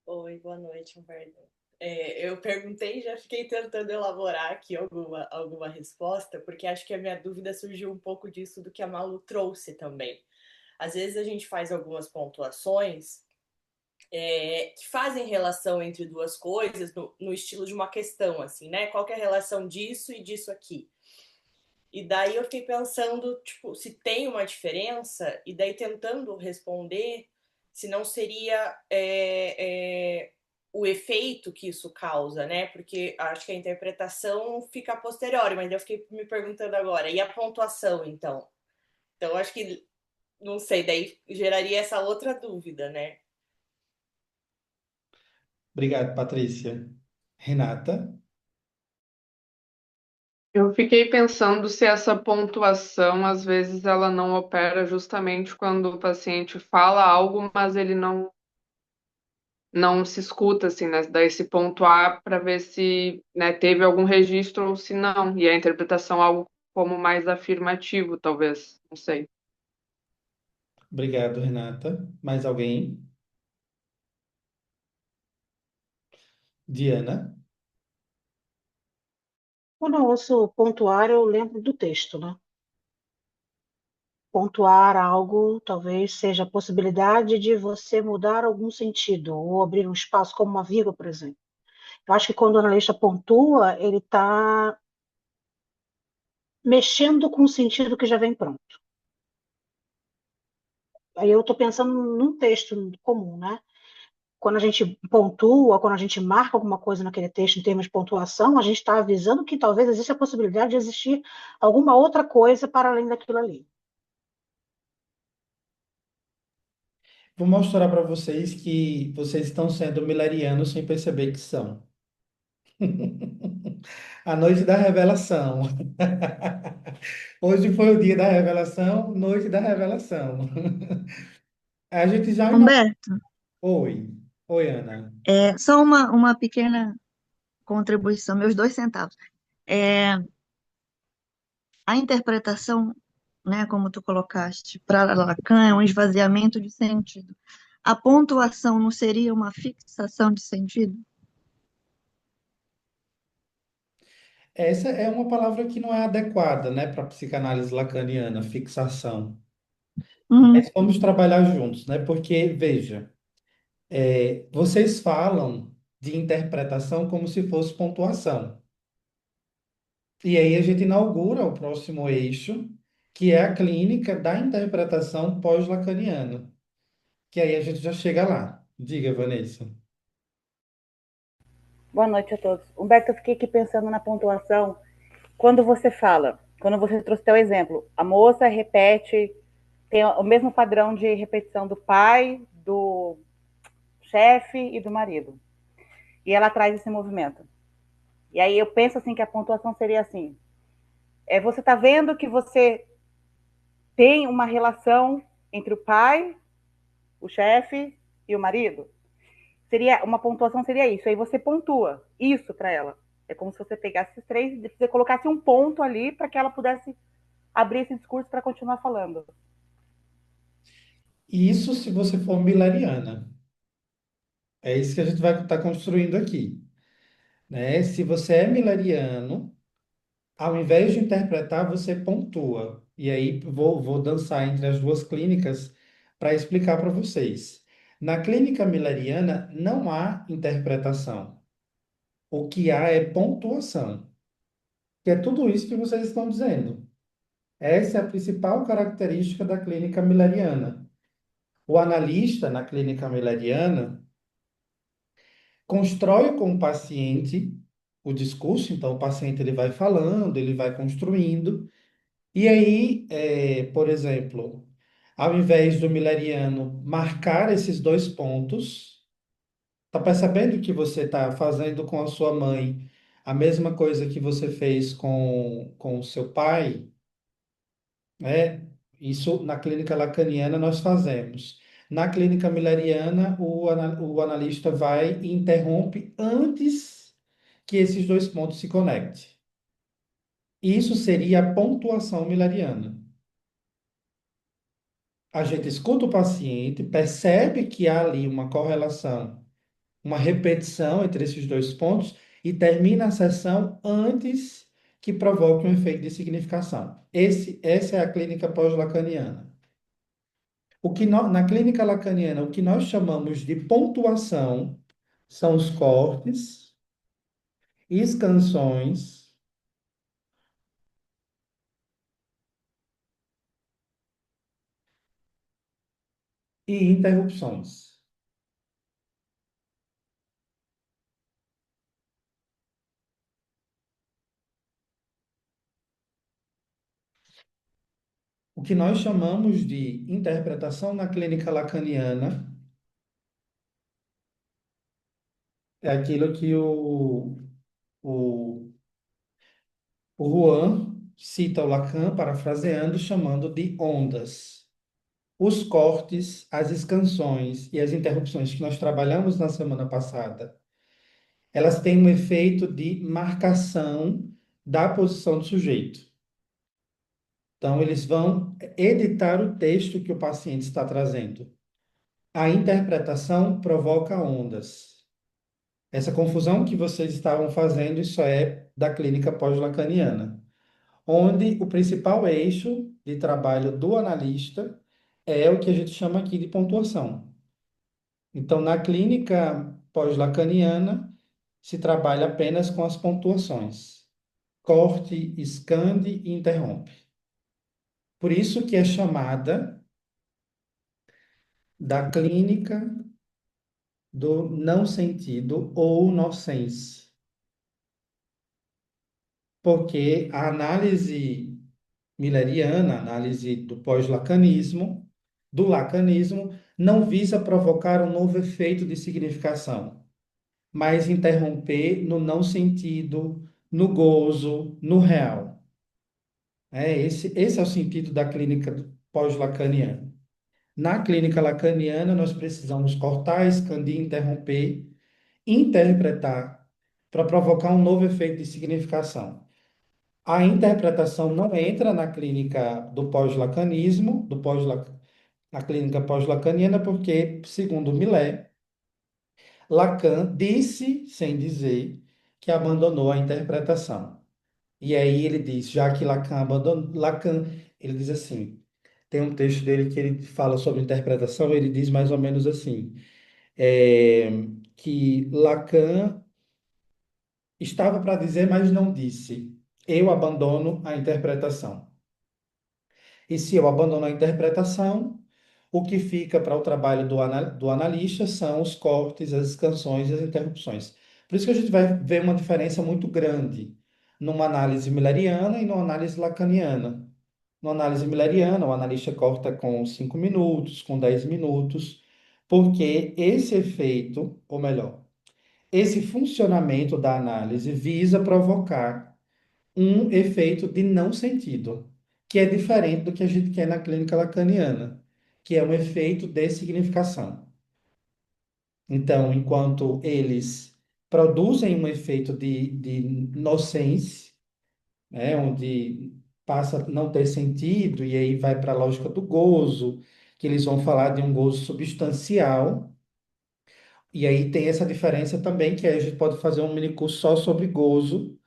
C: Oi, boa noite, Humberto. Eu perguntei e já fiquei tentando elaborar aqui alguma resposta, porque acho que a minha dúvida surgiu um pouco disso do que a Malu trouxe também. Às vezes a gente faz algumas pontuações que fazem relação entre duas coisas no estilo de uma questão, assim, né? Qual que é a relação disso e disso aqui? E daí eu fiquei pensando, tipo, se tem uma diferença, e daí tentando responder se não seria o efeito que isso causa, né? Porque acho que a interpretação fica a posteriori, mas eu fiquei me perguntando agora, e a pontuação, então? Então, acho que, não sei, daí geraria essa outra dúvida, né?
A: Obrigado, Patrícia. Renata?
D: Eu fiquei pensando se essa pontuação, às vezes, ela não opera justamente quando o paciente fala algo, mas ele não se escuta, assim, né? Daí se pontuar para ver se, né, teve algum registro ou se não. E a interpretação é algo como mais afirmativo, talvez. Não sei.
A: Obrigado, Renata. Mais alguém? Diana?
E: Quando eu ouço pontuar, eu lembro do texto, né? Pontuar algo talvez seja a possibilidade de você mudar algum sentido, ou abrir um espaço como uma vírgula, por exemplo. Eu acho que quando o analista pontua, ele está mexendo com o sentido que já vem pronto. Aí eu estou pensando num texto comum, né? Quando a gente pontua, quando a gente marca alguma coisa naquele texto em termos de pontuação, a gente está avisando que talvez exista a possibilidade de existir alguma outra coisa para além daquilo ali.
A: Vou mostrar para vocês que vocês estão sendo milerianos sem perceber que são. A noite da revelação. Hoje foi o dia da revelação, noite da revelação. A gente já inaugurou.
F: Humberto,
A: Oi, oi, Ana.
F: só uma pequena contribuição, meus 2 centavos. É, a interpretação, né, como tu colocaste, para Lacan é um esvaziamento de sentido. A pontuação não seria uma fixação de sentido?
A: Essa é uma palavra que não é adequada, né, para a psicanálise lacaniana, fixação.
F: Uhum.
A: Mas vamos trabalhar juntos, né? Porque, veja, vocês falam de interpretação como se fosse pontuação. E aí a gente inaugura o próximo eixo, que é a clínica da interpretação pós-lacaniana. Que aí a gente já chega lá. Diga, Vanessa.
G: Boa noite a todos. Humberto, eu fiquei aqui pensando na pontuação. Quando você trouxe teu exemplo, a moça repete, tem o mesmo padrão de repetição do pai, do chefe e do marido. E ela traz esse movimento. E aí eu penso assim que a pontuação seria assim: você está vendo que você tem uma relação entre o pai, o chefe e o marido? Seria uma pontuação seria isso. Aí você pontua isso para ela. É como se você pegasse esses três e você colocasse um ponto ali para que ela pudesse abrir esse discurso para continuar falando.
A: Isso se você for mileriana. É isso que a gente vai estar construindo aqui, né? Se você é mileriano, ao invés de interpretar, você pontua. E aí vou dançar entre as duas clínicas para explicar para vocês. Na clínica milleriana não há interpretação. O que há é pontuação, que é tudo isso que vocês estão dizendo. Essa é a principal característica da clínica milleriana. O analista na clínica milleriana constrói com o paciente o discurso, então o paciente ele vai falando, ele vai construindo. E aí, por exemplo, ao invés do mileriano marcar esses dois pontos, tá percebendo que você está fazendo com a sua mãe a mesma coisa que você fez com o seu pai, né? Isso na clínica lacaniana nós fazemos. Na clínica milleriana, o analista vai e interrompe antes que esses dois pontos se conectem. Isso seria a pontuação milleriana. A gente escuta o paciente, percebe que há ali uma correlação, uma repetição entre esses dois pontos e termina a sessão antes que provoque um efeito de significação. Essa é a clínica pós-lacaniana. Na clínica lacaniana, o que nós chamamos de pontuação são os cortes, escansões e interrupções. O que nós chamamos de interpretação na clínica lacaniana é aquilo que o, o Juan cita o Lacan, parafraseando, chamando de ondas. Os cortes, as escansões e as interrupções que nós trabalhamos na semana passada, elas têm um efeito de marcação da posição do sujeito. Então, eles vão editar o texto que o paciente está trazendo. A interpretação provoca ondas. Essa confusão que vocês estavam fazendo, isso é da clínica pós-lacaniana, onde o principal eixo de trabalho do analista é o que a gente chama aqui de pontuação. Então, na clínica pós-lacaniana, se trabalha apenas com as pontuações. Corte, escande e interrompe. Por isso que é chamada da clínica do não sentido ou nonsense, porque a análise milleriana, a análise do lacanismo, não visa provocar um novo efeito de significação, mas interromper no não sentido, no gozo, no real. Esse é o sentido da clínica pós-lacaniana. Na clínica lacaniana, nós precisamos cortar, expandir, interromper, interpretar, para provocar um novo efeito de significação. A interpretação não entra na clínica do pós-lacanismo, na clínica pós-lacaniana, porque, segundo Millet, Lacan disse, sem dizer, que abandonou a interpretação. E aí ele diz, já que Lacan abandonou, Lacan, ele diz assim, tem um texto dele que ele fala sobre interpretação, ele diz mais ou menos assim, é, que Lacan estava para dizer, mas não disse. Eu abandono a interpretação. E se eu abandono a interpretação, o que fica para o trabalho do analista são os cortes, as canções e as interrupções. Por isso que a gente vai ver uma diferença muito grande numa análise milleriana e numa análise lacaniana. Na análise milleriana, o analista corta com 5 minutos, com 10 minutos, porque esse efeito, ou melhor, esse funcionamento da análise visa provocar um efeito de não sentido, que é diferente do que a gente quer na clínica lacaniana, que é um efeito de significação. Então, enquanto eles produzem um efeito de nonsense, né, onde passa a não ter sentido, e aí vai para a lógica do gozo, que eles vão falar de um gozo substancial, e aí tem essa diferença também, que aí a gente pode fazer um mini curso só sobre gozo,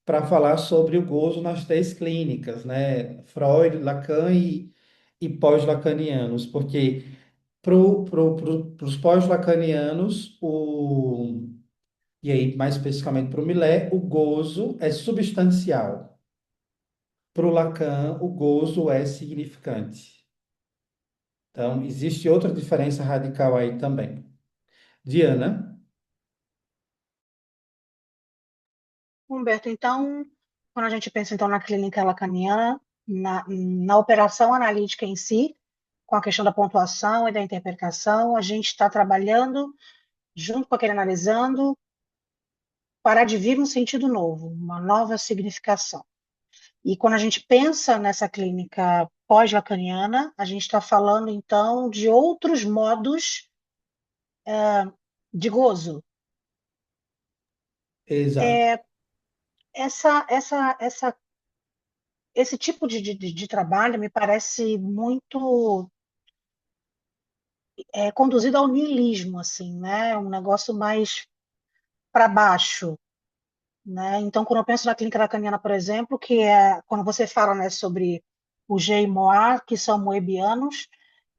A: para falar sobre o gozo nas 10 clínicas, né? Freud, Lacan e pós-lacanianos, porque para os pós-lacanianos, e aí mais especificamente para o Millet, o gozo é substancial. Para o Lacan, o gozo é significante. Então, existe outra diferença radical aí também. Diana?
E: Humberto, então, quando a gente pensa então na clínica lacaniana, na operação analítica em si, com a questão da pontuação e da interpretação, a gente está trabalhando junto com aquele analisando para advir um sentido novo, uma nova significação. E quando a gente pensa nessa clínica pós-lacaniana, a gente está falando então de outros modos de gozo.
A: Exato.
E: Essa, essa, essa, esse tipo de trabalho me parece muito conduzido ao niilismo, assim, né? Um negócio mais para baixo, né? Então, quando eu penso na clínica lacaniana, por exemplo, que é quando você fala, né, sobre o G e Moir, que são moebianos,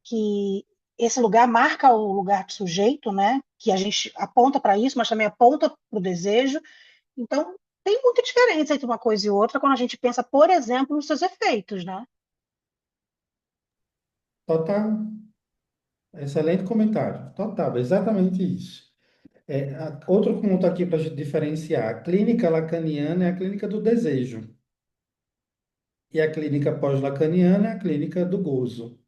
E: que esse lugar marca o lugar de sujeito, né? Que a gente aponta para isso, mas também aponta para o desejo. Então, tem muita diferença entre uma coisa e outra quando a gente pensa, por exemplo, nos seus efeitos, né?
A: Total. Excelente comentário. Total, exatamente isso. Outro ponto aqui para a gente diferenciar. A clínica lacaniana é a clínica do desejo. E a clínica pós-lacaniana é a clínica do gozo.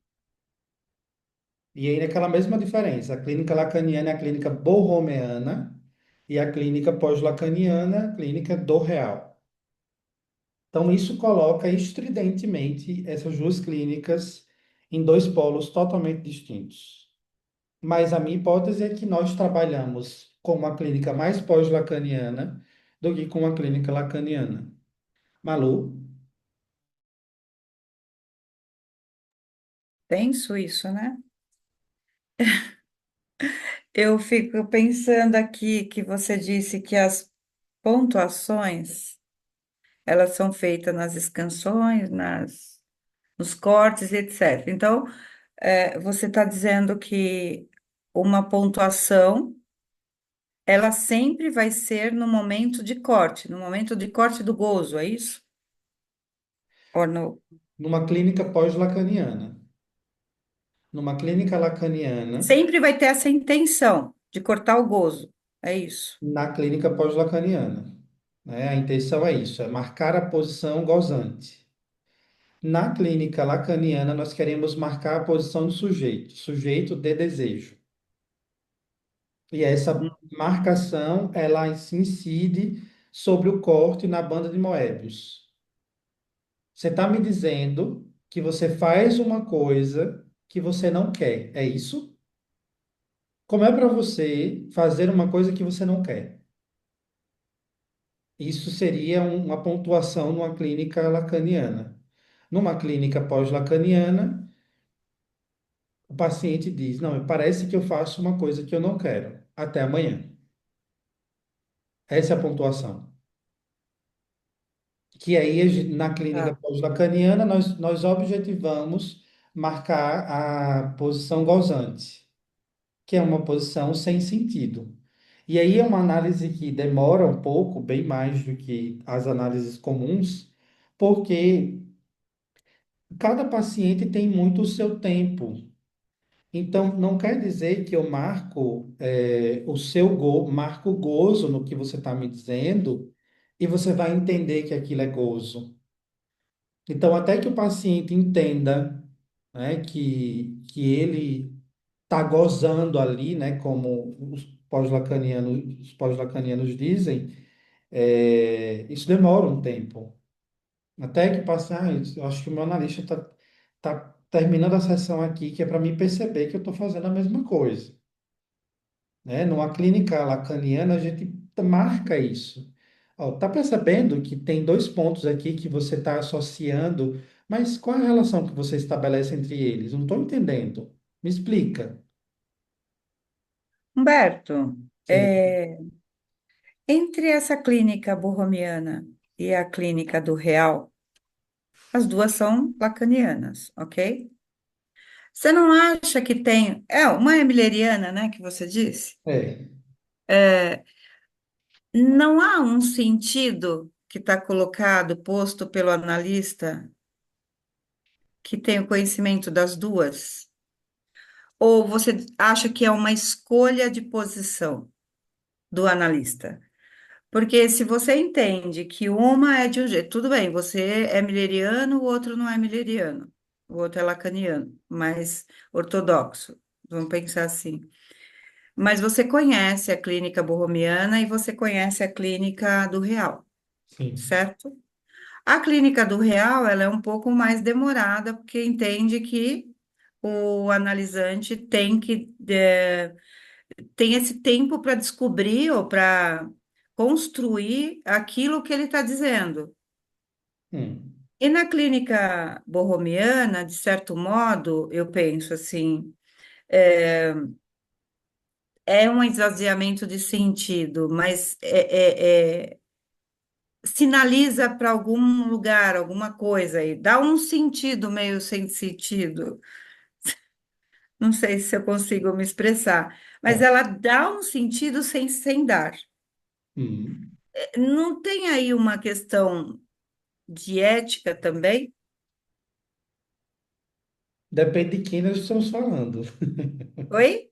A: E aí, naquela mesma diferença, a clínica lacaniana é a clínica borromeana e a clínica pós-lacaniana é a clínica do real. Então, isso coloca estridentemente essas duas clínicas em dois polos totalmente distintos. Mas a minha hipótese é que nós trabalhamos com uma clínica mais pós-lacaniana do que com uma clínica lacaniana. Malu?
B: Penso isso, né? Eu fico pensando aqui que você disse que as pontuações, elas são feitas nas escansões, nos cortes, etc. Então, você está dizendo que uma pontuação ela sempre vai ser no momento de corte do gozo, é isso? Ou no,
A: Numa clínica pós-lacaniana. Numa clínica lacaniana,
B: sempre vai ter essa intenção de cortar o gozo, é isso.
A: na clínica pós-lacaniana, né? A intenção é isso, é marcar a posição gozante. Na clínica lacaniana, nós queremos marcar a posição do sujeito, sujeito de desejo. E essa marcação, ela se incide sobre o corte na banda de Moebius. Você está me dizendo que você faz uma coisa que você não quer, é isso? Como é para você fazer uma coisa que você não quer? Isso seria uma pontuação numa clínica lacaniana. Numa clínica pós-lacaniana, o paciente diz: Não, parece que eu faço uma coisa que eu não quero. Até amanhã. Essa é a pontuação. Que aí, na clínica
B: Tá.
A: pós-lacaniana, nós objetivamos marcar a posição gozante, que é uma posição sem sentido. E aí é uma análise que demora um pouco, bem mais do que as análises comuns, porque cada paciente tem muito o seu tempo. Então, não quer dizer que eu marco marco gozo no que você está me dizendo e você vai entender que aquilo é gozo. Então, até que o paciente entenda, né, que ele está gozando ali, né, como os pós-lacanianos dizem, isso demora um tempo. Até que passar, eu acho que o meu analista tá terminando a sessão aqui, que é para mim perceber que eu estou fazendo a mesma coisa, né? Numa clínica lacaniana, a gente marca isso. Ó, tá percebendo que tem dois pontos aqui que você está associando, mas qual é a relação que você estabelece entre eles? Não estou entendendo. Me explica.
B: Humberto,
A: Sim.
B: entre essa clínica borromiana e a clínica do Real, as duas são lacanianas, ok? Você não acha que tem. É, uma é milleriana, né, que você disse?
A: É.
B: É, não há um sentido que está colocado, posto pelo analista, que tem o conhecimento das duas? Ou você acha que é uma escolha de posição do analista? Porque se você entende que uma é de um jeito, tudo bem, você é milleriano, o outro não é milleriano, o outro é lacaniano, mais ortodoxo, vamos pensar assim. Mas você conhece a clínica borromiana e você conhece a clínica do Real,
A: Sim.
B: certo? A clínica do Real, ela é um pouco mais demorada, porque entende que o analisante tem esse tempo para descobrir ou para construir aquilo que ele está dizendo.
A: Hum.
B: E na clínica borromiana, de certo modo, eu penso assim, é, é um esvaziamento de sentido, mas sinaliza para algum lugar, alguma coisa e dá um sentido meio sem sentido. Não sei se eu consigo me expressar, mas
A: Tá.
B: ela dá um sentido sem dar.
A: Hum.
B: Não tem aí uma questão de ética também?
A: Depende de quem nós estamos falando.
B: Oi?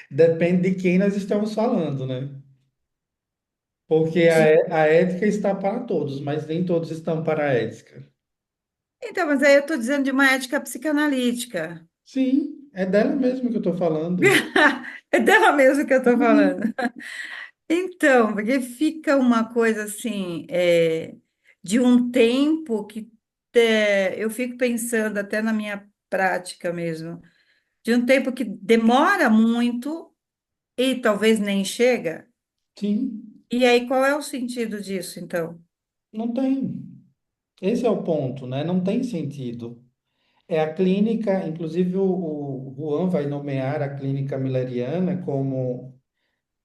A: Depende de quem nós estamos falando, né? Porque
B: De-
A: a ética está para todos, mas nem todos estão para a ética.
B: Então, mas aí eu estou dizendo de uma ética psicanalítica.
A: Sim, é dela mesmo que eu estou falando.
B: É dela mesmo que eu estou falando.
A: Hum.
B: Então, porque fica uma coisa assim, de um tempo que eu fico pensando até na minha prática mesmo, de um tempo que demora muito e talvez nem chega.
A: Sim,
B: E aí, qual é o sentido disso, então?
A: não tem. Esse é o ponto, né? Não tem sentido. É a clínica, inclusive o Juan vai nomear a clínica milleriana como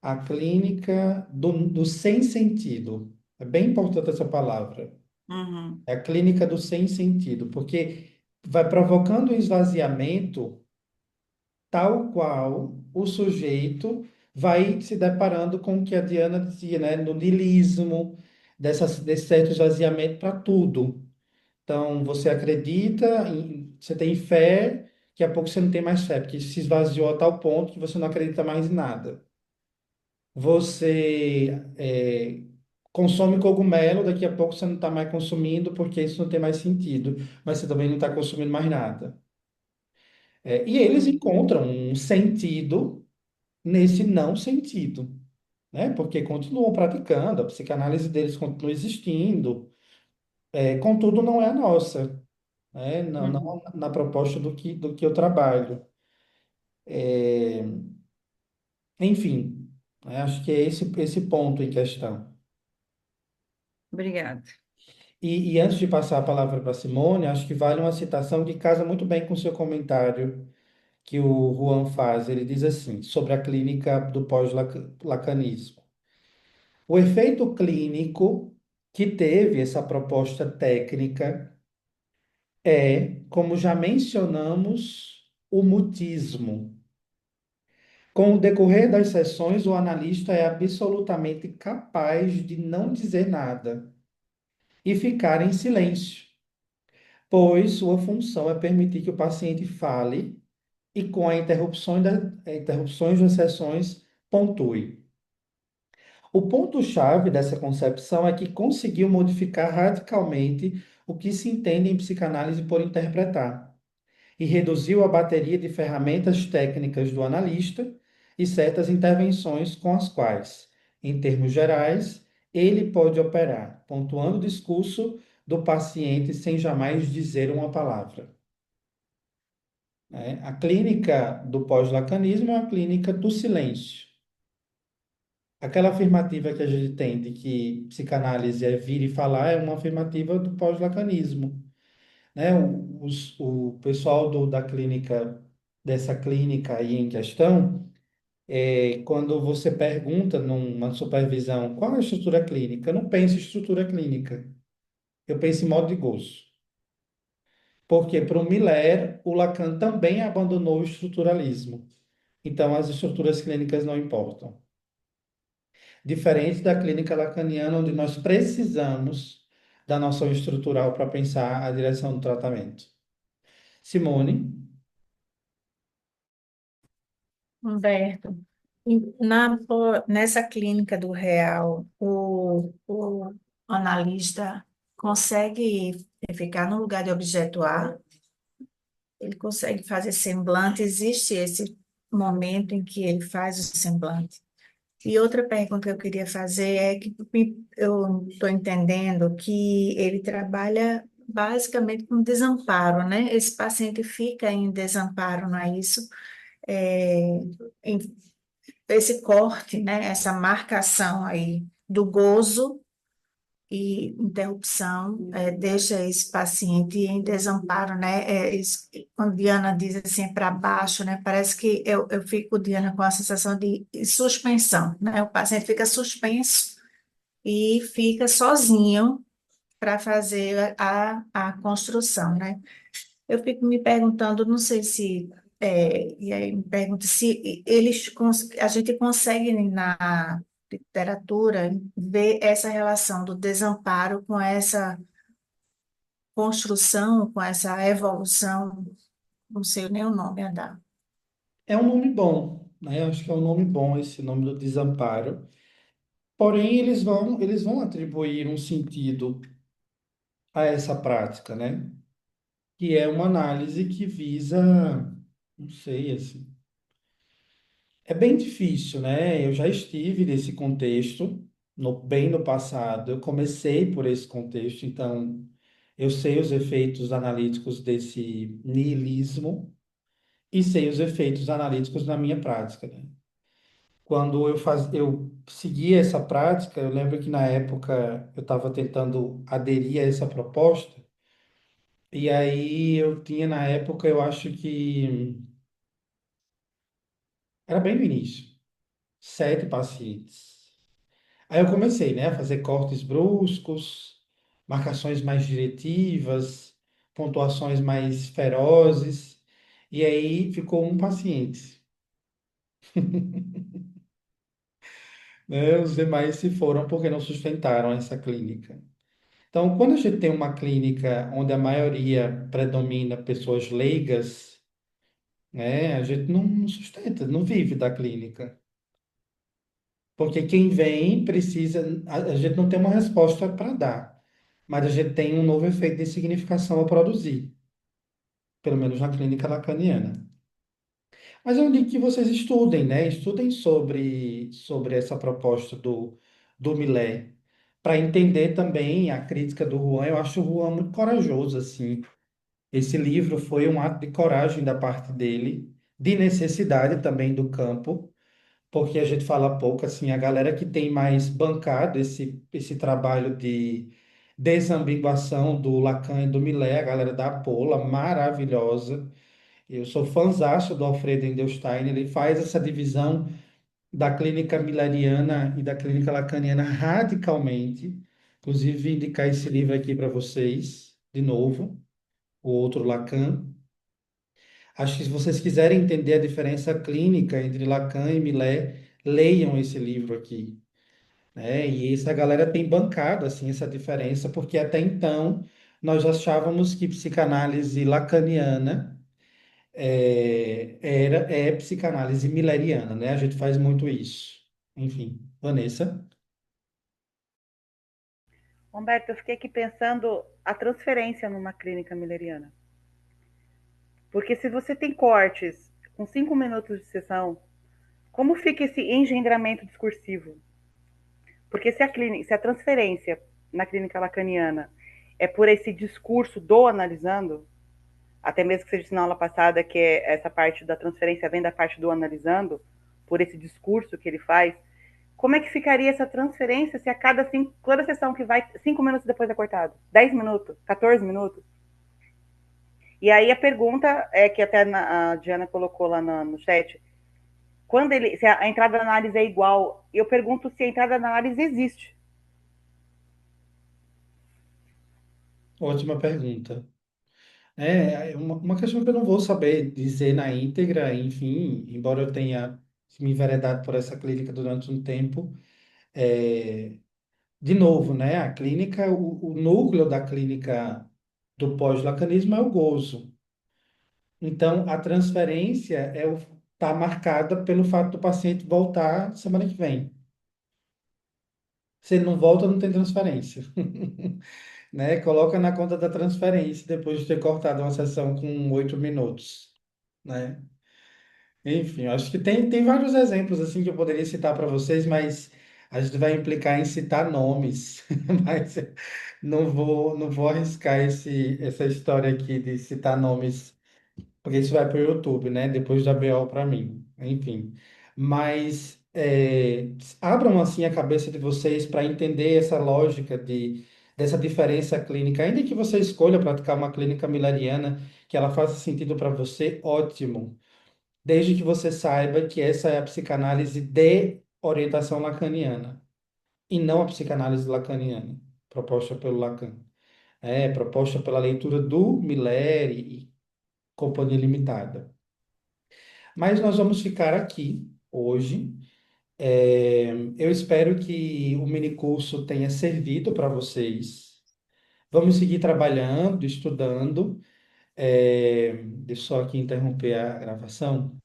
A: a clínica do sem sentido. É bem importante essa palavra.
B: Uhum.
A: É a clínica do sem sentido, porque vai provocando um esvaziamento tal qual o sujeito vai se deparando com o que a Diana dizia, né? No niilismo, desse certo esvaziamento para tudo. Então, você acredita, você tem fé, daqui a pouco você não tem mais fé, porque se esvaziou a tal ponto que você não acredita mais em nada. Você consome cogumelo, daqui a pouco você não está mais consumindo, porque isso não tem mais sentido, mas você também não está consumindo mais nada. E eles encontram um sentido nesse não sentido, né? Porque continuam praticando, a psicanálise deles continua existindo, contudo, não é a nossa, né? Não,
B: Uhum.
A: não na proposta do que eu trabalho. Enfim, né? Acho que é esse ponto em questão.
B: Obrigada.
A: E antes de passar a palavra para Simone, acho que vale uma citação que casa muito bem com o seu comentário que o Juan faz. Ele diz assim, sobre a clínica do pós-lacanismo. O efeito clínico que teve essa proposta técnica como já mencionamos, o mutismo. Com o decorrer das sessões, o analista é absolutamente capaz de não dizer nada e ficar em silêncio, pois sua função é permitir que o paciente fale e, com interrupções das sessões, pontue. O ponto-chave dessa concepção é que conseguiu modificar radicalmente o que se entende em psicanálise por interpretar e reduziu a bateria de ferramentas técnicas do analista e certas intervenções com as quais, em termos gerais, ele pode operar, pontuando o discurso do paciente sem jamais dizer uma palavra, né? A clínica do pós-lacanismo é a clínica do silêncio. Aquela afirmativa que a gente tem de que psicanálise é vir e falar é uma afirmativa do pós-lacanismo, né? O pessoal da clínica, dessa clínica aí em questão, quando você pergunta numa supervisão qual é a estrutura clínica, eu não penso em estrutura clínica, eu penso em modo de gozo. Porque para o Miller, o Lacan também abandonou o estruturalismo. Então, as estruturas clínicas não importam. Diferente da clínica lacaniana, onde nós precisamos da noção estrutural para pensar a direção do tratamento. Simone?
H: Humberto, nessa clínica do Real, o analista consegue ficar no lugar de objeto A, ele consegue fazer semblante, existe esse momento em que ele faz o semblante. E outra pergunta que eu queria fazer é que eu estou entendendo que ele trabalha basicamente com desamparo, né? Esse paciente fica em desamparo, não é isso? É, em- esse corte, né? Essa marcação aí do gozo e interrupção deixa esse paciente em desamparo, né? Quando Diana diz assim para baixo, né? Parece que eu fico, Diana, com a sensação de suspensão, né? O paciente fica suspenso e fica sozinho para fazer a construção, né? Eu fico me perguntando, não sei se, e aí me pergunto se a gente consegue na literatura ver essa relação do desamparo com essa construção, com essa evolução, não sei nem o nome a dar.
A: É um nome bom, né? Eu acho que é um nome bom esse nome do desamparo. Porém, eles vão atribuir um sentido a essa prática, né? Que é uma análise que visa, não sei, assim, é bem difícil, né? Eu já estive nesse contexto, bem no passado. Eu comecei por esse contexto, então eu sei os efeitos analíticos desse niilismo e sei os efeitos analíticos na minha prática, né? Quando eu seguia essa prática, eu lembro que na época eu estava tentando aderir a essa proposta, e aí eu tinha na época, eu acho que era bem no início, 7 pacientes. Aí eu comecei, né, a fazer cortes bruscos, marcações mais diretivas, pontuações mais ferozes, e aí ficou um paciente. né? Os demais se foram porque não sustentaram essa clínica. Então, quando a gente tem uma clínica onde a maioria predomina pessoas leigas, né, a gente não sustenta, não vive da clínica. Porque quem vem precisa, a gente não tem uma resposta para dar, mas a gente tem um novo efeito de significação a produzir, pelo menos na clínica lacaniana. Mas eu digo que vocês estudem, né? Estudem sobre essa proposta do Millet, para entender também a crítica do Juan. Eu acho o Juan muito corajoso, assim. Esse livro foi um ato de coragem da parte dele, de necessidade também do campo, porque a gente fala pouco, assim, a galera que tem mais bancado esse trabalho de desambiguação do Lacan e do Millet, a galera da Apola, maravilhosa. Eu sou fãzaço do Alfredo Endelstein, ele faz essa divisão da clínica milleriana e da clínica lacaniana radicalmente. Inclusive, indicar esse livro aqui para vocês, de novo, o outro Lacan. Acho que se vocês quiserem entender a diferença clínica entre Lacan e Millet, leiam esse livro aqui, né? E essa galera tem bancado assim essa diferença, porque até então nós achávamos que psicanálise lacaniana é psicanálise milleriana, né? A gente faz muito isso. Enfim, Vanessa.
G: Humberto, eu fiquei aqui pensando a transferência numa clínica milleriana. Porque se você tem cortes com 5 minutos de sessão, como fica esse engendramento discursivo? Porque se a transferência na clínica lacaniana é por esse discurso do analisando, até mesmo que você disse na aula passada que essa parte da transferência vem da parte do analisando, por esse discurso que ele faz, como é que ficaria essa transferência se a toda sessão que vai 5 minutos depois é cortado? 10 minutos? 14 minutos? E aí a pergunta é que até a Diana colocou lá no chat, se a entrada da análise é igual, eu pergunto se a entrada da análise existe.
A: Ótima pergunta. É uma questão que eu não vou saber dizer na íntegra, enfim, embora eu tenha me enveredado por essa clínica durante um tempo, é, de novo, né? A clínica, o núcleo da clínica do pós-lacanismo é o gozo. Então, a transferência está marcada pelo fato do paciente voltar semana que vem. Se ele não volta, não tem transferência. Né? Coloca na conta da transferência depois de ter cortado uma sessão com 8 minutos, né? Enfim, eu acho que tem vários exemplos assim que eu poderia citar para vocês, mas a gente vai implicar em citar nomes, mas não vou arriscar essa história aqui de citar nomes, porque isso vai para o YouTube, né? Depois da BO para mim, enfim. Mas abram assim a cabeça de vocês para entender essa lógica dessa diferença clínica. Ainda que você escolha praticar uma clínica milariana, que ela faça sentido para você, ótimo. Desde que você saiba que essa é a psicanálise de orientação lacaniana e não a psicanálise lacaniana, proposta pelo Lacan. É proposta pela leitura do Miller e Companhia Limitada. Mas nós vamos ficar aqui hoje. Eu espero que o minicurso tenha servido para vocês. Vamos seguir trabalhando, estudando. Deixa eu só aqui interromper a gravação.